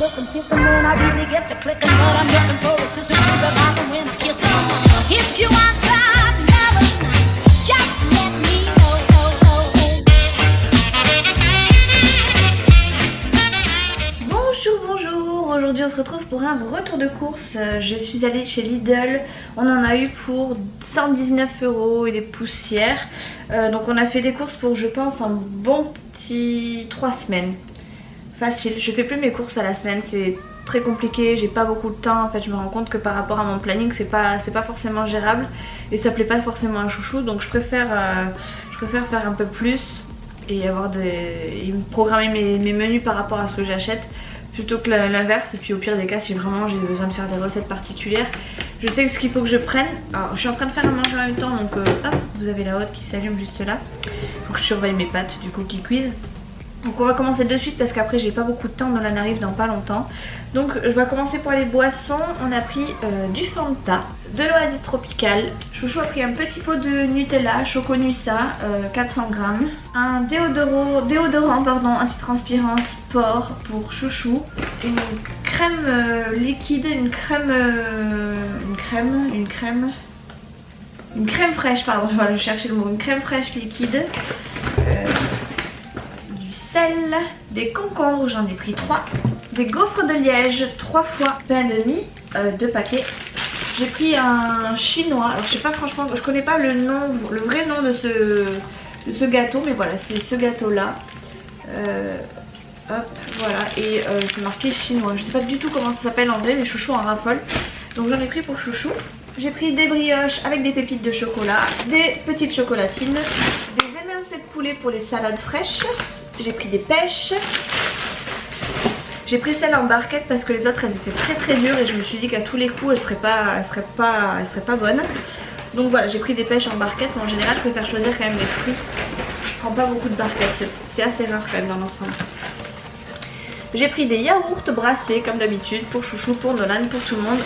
looking, kissing when I really get to clicking, but I'm looking for a sister to revive and win a kiss. If you want some loving, just let me know. Bonjour, aujourd'hui on se retrouve pour un retour de course. Je suis allée chez Lidl, on en a eu pour 119 € et des poussières. Donc on a fait des courses pour, je pense, un bon petit 3 semaines. Facile, je fais plus mes courses à la semaine, c'est très compliqué, j'ai pas beaucoup de temps. En fait je me rends compte que par rapport à mon planning c'est pas forcément gérable et ça plaît pas forcément à chouchou, donc je préfère faire un peu plus et programmer mes menus par rapport à ce que j'achète plutôt que l'inverse. Et puis au pire des cas, si vraiment j'ai besoin de faire des recettes particulières, je sais ce qu'il faut que je prenne. Alors je suis en train de faire à manger en même temps, donc hop, vous avez la hotte qui s'allume juste là. Faut que je surveille mes pâtes du coup qui cuisent. Donc on va commencer de suite parce qu'après j'ai pas beaucoup de temps, Nolan arrive dans pas longtemps. Donc je vais commencer pour les boissons. On a pris du Fanta, de l'Oasis Tropical. Chouchou a pris un petit pot de Nutella, Choconussa, 400 grammes. Un déodorant antitranspirant Sport pour Chouchou. Une crème liquide, une crème fraîche, pardon, voilà, je cherchais le mot, une crème fraîche liquide. Sel, des concombres, j'en ai pris 3, des gaufres de liège 3 fois pain de mie, 2 paquets. J'ai pris un chinois, alors je sais pas franchement, je connais pas le vrai nom de ce gâteau, mais voilà, c'est ce gâteau là. Hop, voilà, et c'est marqué chinois, je sais pas du tout comment ça s'appelle en vrai, mais Chouchou en raffole, donc j'en ai pris pour Chouchou. J'ai pris des brioches avec des pépites de chocolat, des petites chocolatines, des émincés de poulet pour les salades fraîches. J'ai pris des pêches. J'ai pris celle en barquette parce que les autres elles étaient très dures et je me suis dit qu'à tous les coups elles seraient pas bonnes. Donc voilà, j'ai pris des pêches en barquette, mais en général je préfère choisir quand même les fruits. Je prends pas beaucoup de barquettes, c'est assez rare quand même dans l'ensemble. J'ai pris des yaourts brassés comme d'habitude pour Chouchou, pour Nolan, pour tout le monde.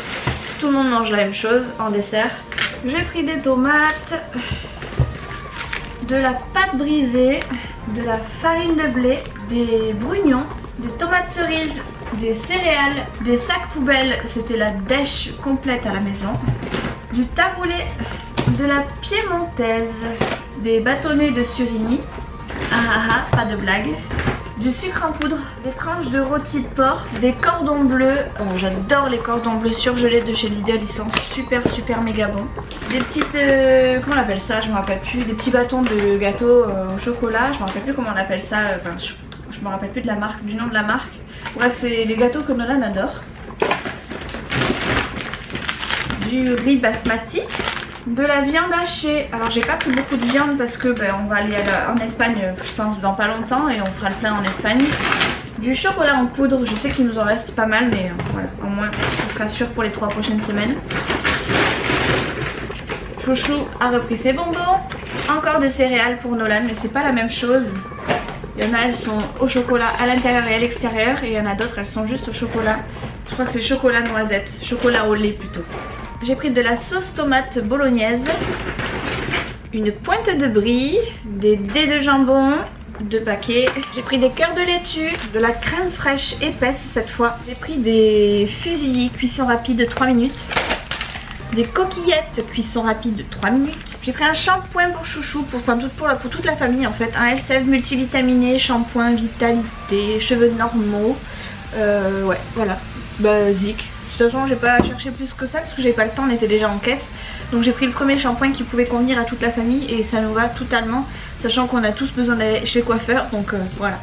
Tout le monde mange la même chose en dessert. J'ai pris des tomates, de la pâte brisée, de la farine de blé, des brugnons, des tomates cerises, des céréales, des sacs poubelles, c'était la dèche complète à la maison, du taboulé, de la piémontaise, des bâtonnets de surimi, pas de blague, du sucre en poudre, des tranches de rôti de porc, des cordons bleus, j'adore les cordons bleus surgelés de chez Lidl, ils sont super méga bons. Des petites, comment on appelle ça, je me rappelle plus, des petits bâtons de gâteau au chocolat, je me rappelle plus comment on appelle ça, je me rappelle plus de la marque, du nom de la marque. Bref, c'est les gâteaux que Nolan adore. Du riz basmati. De la viande hachée, alors j'ai pas pris beaucoup de viande parce que on va aller en Espagne je pense dans pas longtemps et on fera le plein en Espagne. Du chocolat en poudre, je sais qu'il nous en reste pas mal mais voilà, au moins ce sera sûr pour les 3 prochaines semaines. Chouchou a repris ses bonbons, encore des céréales pour Nolan mais c'est pas la même chose. Il y en a elles sont au chocolat à l'intérieur et à l'extérieur et il y en a d'autres elles sont juste au chocolat. Je crois que c'est chocolat noisette, chocolat au lait plutôt. J'ai pris de la sauce tomate bolognaise, une pointe de brie, des dés de jambon, 2 paquets. J'ai pris des cœurs de laitue, de la crème fraîche épaisse cette fois. J'ai pris des fusillis cuisson rapide 3 minutes, des coquillettes cuisson rapide 3 minutes. J'ai pris un shampoing pour Chouchou, pour toute la famille en fait. Un Elseve multivitaminé, shampoing, vitalité, cheveux normaux. Ouais, voilà, basique. De toute façon j'ai pas cherché plus que ça parce que j'avais pas le temps, on était déjà en caisse. Donc j'ai pris le premier shampoing qui pouvait convenir à toute la famille et ça nous va totalement, sachant qu'on a tous besoin d'aller chez le coiffeur. Donc voilà,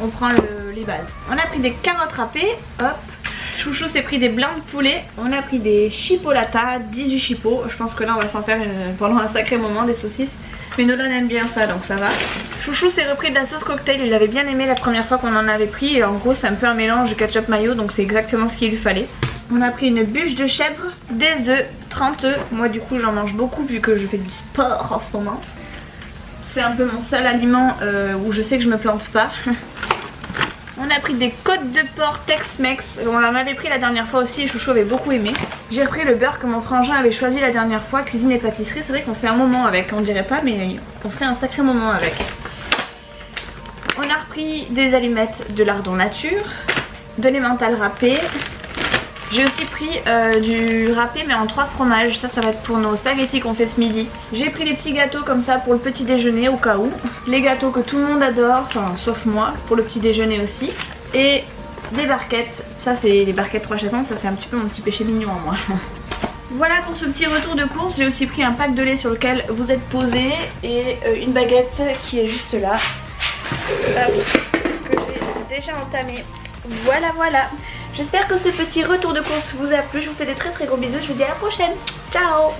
on prend les bases. On a pris des carottes râpées, hop. Chouchou s'est pris des blancs de poulet. On a pris des chipolatas, 18 chipots. Je pense que là on va s'en faire pendant un sacré moment, des saucisses. Mais Nolan aime bien ça donc ça va. Chouchou s'est repris de la sauce cocktail, il avait bien aimé la première fois qu'on en avait pris. Et en gros c'est un peu un mélange de ketchup mayo, donc c'est exactement ce qu'il lui fallait. On a pris une bûche de chèvre, des œufs, 30 œufs. Moi du coup j'en mange beaucoup vu que je fais du sport en ce moment. C'est un peu mon seul aliment où je sais que je me plante pas. On a pris des côtes de porc Tex-Mex. On en avait pris la dernière fois aussi et Chouchou avait beaucoup aimé. J'ai repris le beurre que mon frangin avait choisi la dernière fois, cuisine et pâtisserie. C'est vrai qu'on fait un moment avec, on dirait pas mais on fait un sacré moment avec. On a repris des allumettes de lardon nature. de l'emmental râpé. J'ai aussi pris du râpé mais en 3 fromages, ça va être pour nos spaghettis qu'on fait ce midi. J'ai pris les petits gâteaux comme ça pour le petit déjeuner au cas où. Les gâteaux que tout le monde adore, enfin sauf moi, pour le petit déjeuner aussi. Et des barquettes, ça c'est les barquettes 3 chatons, ça c'est un petit peu mon petit péché mignon à moi. Voilà pour ce petit retour de course, j'ai aussi pris un pack de lait sur lequel vous êtes posé et une baguette qui est juste là, que j'ai déjà entamée. Voilà voilà. J'espère que ce petit retour de course vous a plu, je vous fais des très gros bisous, je vous dis à la prochaine. Ciao.